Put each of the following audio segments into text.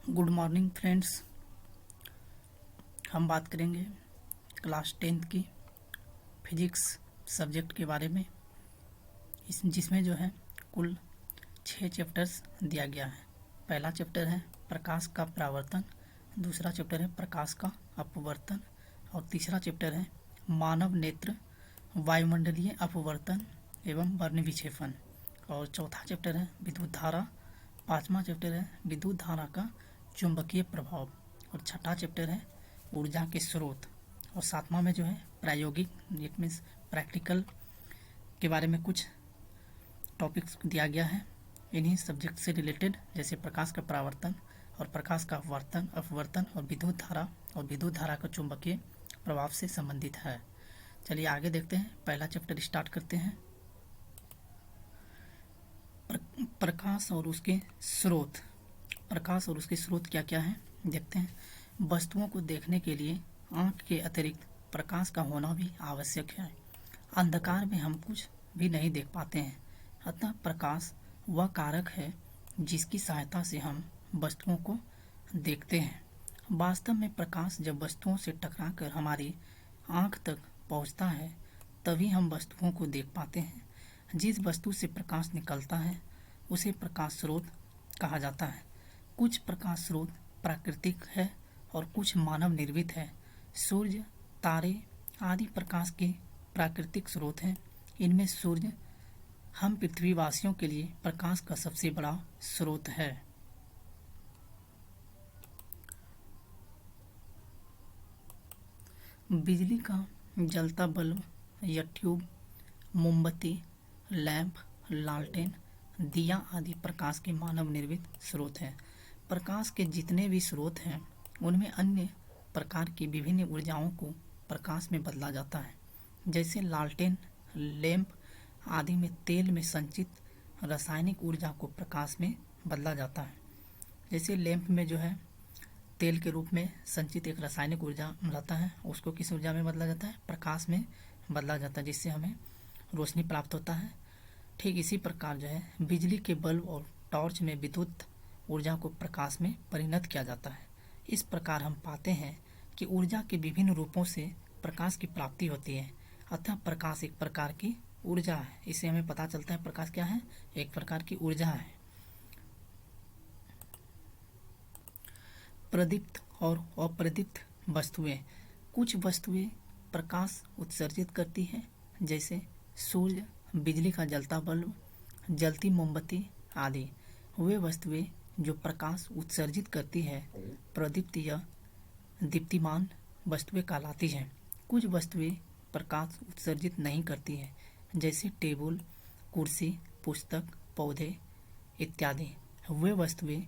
Good morning friends. हम बात करेंगे क्लास 10th की फिजिक्स सब्जेक्ट के बारे में, जिसमें जो है कुल 6 चैप्टर्स दिया गया है। पहला चैप्टर है प्रकाश का परावर्तन, दूसरा चैप्टर है प्रकाश का अपवर्तन और तीसरा चैप्टर है मानव नेत्र, वायुमंडलीय अपवर्तन एवं वर्ण विक्षेपण और चौथा चैप्टर है विद्युत धारा, पांचवा चैप्टर है विद्युत धारा का चुंबकीय प्रभाव और छठा चैप्टर है ऊर्जा के स्रोत और सातवां में जो है प्रायोगिक इट मीन्स प्रैक्टिकल के बारे में कुछ टॉपिक्स दिया गया है। इन्हीं सब्जेक्ट से रिलेटेड जैसे प्रकाश का परावर्तन और प्रकाश का अपवर्तन और विद्युत धारा का चुंबकीय प्रभाव से संबंधित है। चलिए आगे देखते हैं, पहला चैप्टर स्टार्ट करते हैं। प्रकाश और उसके स्रोत। प्रकाश और उसके स्रोत क्या क्या है देखते हैं। वस्तुओं को देखने के लिए आँख के अतिरिक्त प्रकाश का होना भी आवश्यक है। अंधकार में हम कुछ भी नहीं देख पाते हैं, अतः प्रकाश वह कारक है जिसकी सहायता से हम वस्तुओं को देखते हैं। वास्तव में प्रकाश जब वस्तुओं से टकराकर हमारी आँख तक पहुँचता है तभी हम वस्तुओं को देख पाते हैं। जिस वस्तु से प्रकाश निकलता है उसे प्रकाश स्रोत कहा जाता है। कुछ प्रकाश स्रोत प्राकृतिक है और कुछ मानव निर्मित है। सूर्य, तारे आदि प्रकाश के प्राकृतिक स्रोत हैं। इनमें सूर्य हम पृथ्वीवासियों के लिए प्रकाश का सबसे बड़ा स्रोत है। बिजली का जलता बल्ब या ट्यूब, मोमबत्ती, लैंप, लालटेन, दिया आदि प्रकाश के मानव निर्मित स्रोत हैं। प्रकाश के जितने भी स्रोत हैं उनमें अन्य प्रकार की विभिन्न ऊर्जाओं को प्रकाश में बदला जाता है। जैसे लालटेन, लैंप आदि में तेल में संचित रासायनिक ऊर्जा को प्रकाश में बदला जाता है। जैसे लैंप में जो है तेल के रूप में संचित एक रासायनिक ऊर्जा रहता है, उसको किस ऊर्जा में बदला जाता है? प्रकाश में बदला जाता है, जिससे हमें रोशनी प्राप्त होता है। ठीक इसी प्रकार जो है बिजली के बल्ब और टॉर्च में विद्युत ऊर्जा को प्रकाश में परिणत किया जाता है। इस प्रकार हम पाते हैं कि ऊर्जा के विभिन्न रूपों से प्रकाश की प्राप्ति होती है, अतः प्रकाश एक प्रकार की ऊर्जा है। इससे हमें पता चलता है प्रकाश क्या है, एक प्रकार की ऊर्जा है। प्रदीप्त और अप्रदीप्त वस्तुएं। कुछ वस्तुएं प्रकाश उत्सर्जित करती हैं, जैसे सूर्य, बिजली का जलता बल्ब, जलती मोमबत्ती आदि। वे वस्तुएं जो प्रकाश उत्सर्जित करती है प्रदीप्त या दीप्तिमान वस्तुएं कहलाती हैं। कुछ वस्तुएं प्रकाश उत्सर्जित नहीं करती हैं, जैसे टेबल, कुर्सी, पुस्तक, पौधे इत्यादि। वे वस्तुएं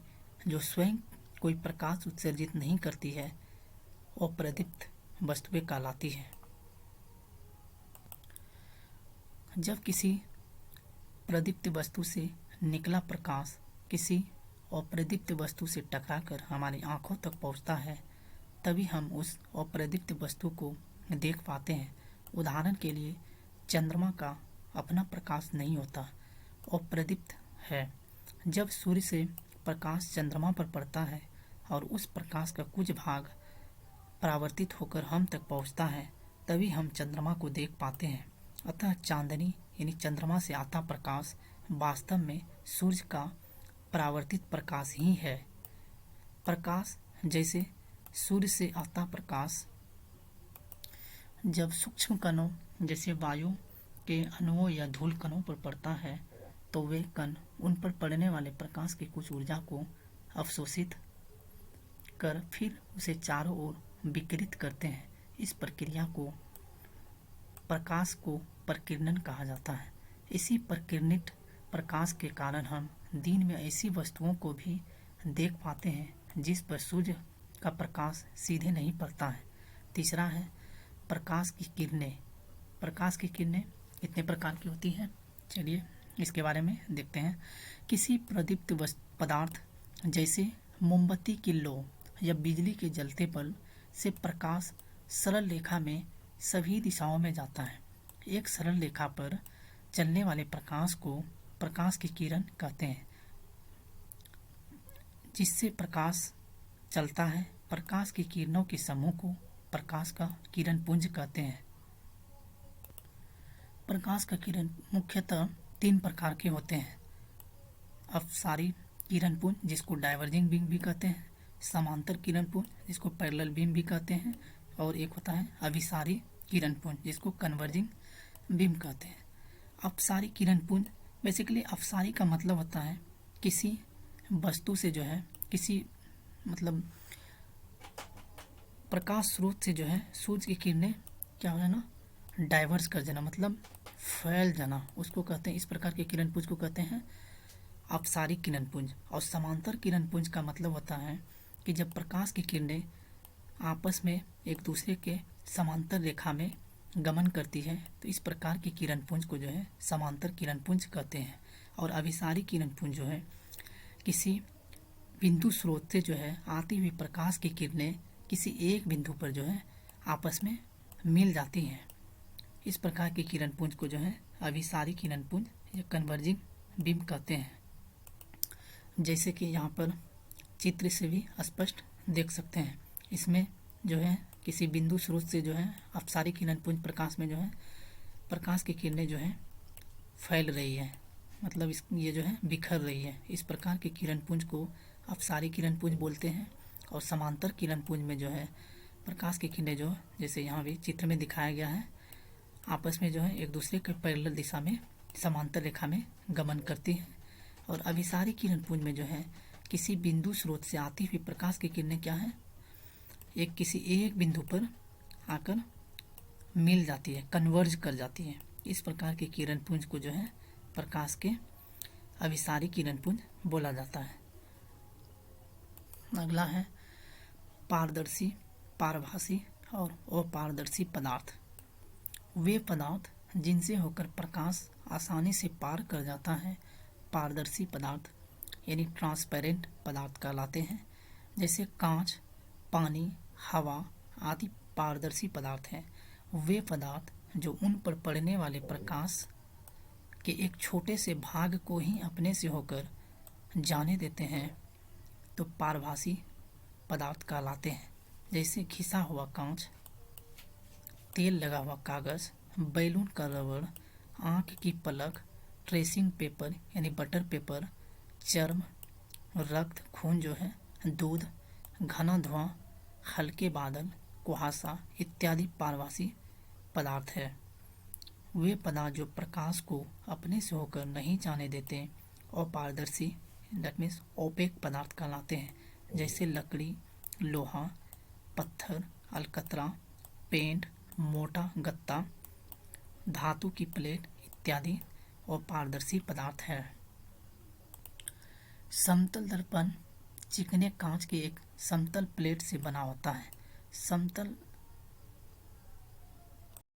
जो स्वयं कोई प्रकाश उत्सर्जित नहीं करती है अप्रदीप्त वस्तुएं कहलाती हैं। जब किसी प्रदीप्त वस्तु से निकला प्रकाश किसी अप्रदीप्त वस्तु से टकराकर हमारी आंखों तक पहुंचता है तभी हम उस अप्रदीप्त वस्तु को देख पाते हैं। उदाहरण के लिए चंद्रमा का अपना प्रकाश नहीं होता, अप्रदीप्त है। जब सूर्य से प्रकाश चंद्रमा पर पड़ता है और उस प्रकाश का कुछ भाग परावर्तित होकर हम तक पहुंचता है तभी हम चंद्रमा को देख पाते हैं। अतः चांदनी यानी चंद्रमा से आता प्रकाश वास्तव में सूर्य का परावर्तित प्रकाश ही है। प्रकाश जैसे सूर्य से आता प्रकाश जब सूक्ष्म कणों जैसे वायु के अणुओं या धूल कणों पर पड़ता है तो वे कण उन पर पड़ने वाले प्रकाश की कुछ ऊर्जा को अवशोषित कर फिर उसे चारों ओर विकिरित करते हैं। इस प्रक्रिया को प्रकाश को प्रकीर्णन कहा जाता है। इसी प्रकीर्णित प्रकाश के कारण हम दिन में ऐसी वस्तुओं को भी देख पाते हैं जिस पर सूर्य का प्रकाश सीधे नहीं पड़ता है। तीसरा है प्रकाश की किरणें। प्रकाश की किरणें कितने प्रकार की होती हैं, चलिए इसके बारे में देखते हैं। किसी प्रदीप्त पदार्थ जैसे मोमबत्ती की लौ या बिजली के जलते बल्ब से प्रकाश सरल रेखा में सभी दिशाओं में जाता है। एक सरल रेखा पर चलने वाले प्रकाश को प्रकाश की किरण कहते हैं। जिससे प्रकाश चलता है। प्रकाश की किरणों के समूह को प्रकाश का किरण पुंज कहते हैं। प्रकाश का किरण मुख्यतः 3 प्रकार के होते हैं। अपसारी किरण पुंज जिसको डाइवर्जिंग बीम भी कहते हैं, समांतर किरण पुंज जिसको पैरेलल बीम भी कहते हैं, और एक होता है अभिसारी किरण पुंज जिसको कन्वर्जिंग बीम कहते हैं। अपसारी किरण पुंज बेसिकली अपसारी का मतलब होता है किसी वस्तु से जो है, किसी मतलब प्रकाश स्रोत से जो है सूर्य की किरणें क्या हो जाना, डाइवर्स कर जाना, मतलब फैल जाना, उसको कहते हैं, इस प्रकार के किरण पुंज को कहते हैं अपसारी किरण पुंज। और समांतर किरण पुंज का मतलब होता है कि जब प्रकाश की किरणें आपस में एक दूसरे के समांतर रेखा में गमन करती है तो इस प्रकार के किरण पुंज को जो है समांतर किरण पुंज कहते हैं। और अभिसारी किरण पुंज जो है किसी बिंदु स्रोत से जो है आती हुई प्रकाश की किरणें किसी एक बिंदु पर जो है आपस में मिल जाती हैं। इस प्रकार के किरण पुंज को जो है अभिसारी किरण पुंज या कन्वर्जिंग बीम कहते हैं। जैसे कि यहाँ पर चित्र से भी स्पष्ट देख सकते हैं, इसमें जो है किसी बिंदु स्रोत से जो है अपसारी किरण पुंज प्रकाश में जो है प्रकाश की किरणें जो है फैल रही है, मतलब ये जो है बिखर रही है। इस प्रकार के किरण पुंज को अपसारी किरण पुंज बोलते हैं। और समांतर किरण पुंज में जो है प्रकाश की किरणें जो जैसे यहाँ भी चित्र में दिखाया गया है आपस में जो है एक दूसरे के पैरेलल दिशा में समांतर रेखा में गमन करती है। और अभिसारी किरण पुंज में जो है किसी बिंदु स्रोत से आती हुई प्रकाश की किरणें क्या है, एक किसी एक बिंदु पर आकर मिल जाती है, कन्वर्ज कर जाती है। इस प्रकार के किरण पुंज को जो है प्रकाश के अभिसारी किरण पुंज बोला जाता है। अगला है पारदर्शी, पारभासी और अपारदर्शी पदार्थ। वे पदार्थ जिनसे होकर प्रकाश आसानी से पार कर जाता है पारदर्शी पदार्थ यानी ट्रांसपेरेंट पदार्थ कहलाते हैं। जैसे कांच, पानी, हवा आदि पारदर्शी पदार्थ हैं। वे पदार्थ जो उन पर पड़ने वाले प्रकाश के एक छोटे से भाग को ही अपने से होकर जाने देते हैं तो पारभासी पदार्थ कहलाते हैं। जैसे घिसा हुआ कांच, तेल लगा हुआ कागज, बैलून का रबड़, आँख की पलक, ट्रेसिंग पेपर यानी बटर पेपर, चर्म, रक्त खून जो है, दूध, घना धुआं, हल्के बादल, कुहासा इत्यादि पारभासी पदार्थ है। वे पदार्थ जो प्रकाश को अपने से होकर नहीं जाने देते और पारदर्शी दैट मीन्स ओपेक पदार्थ कहलाते हैं। जैसे लकड़ी, लोहा, पत्थर, अलकतरा, पेंट, मोटा गत्ता, धातु की प्लेट इत्यादि और पारदर्शी पदार्थ है। समतल दर्पण चिकने कांच की एक समतल प्लेट से बना होता है। समतल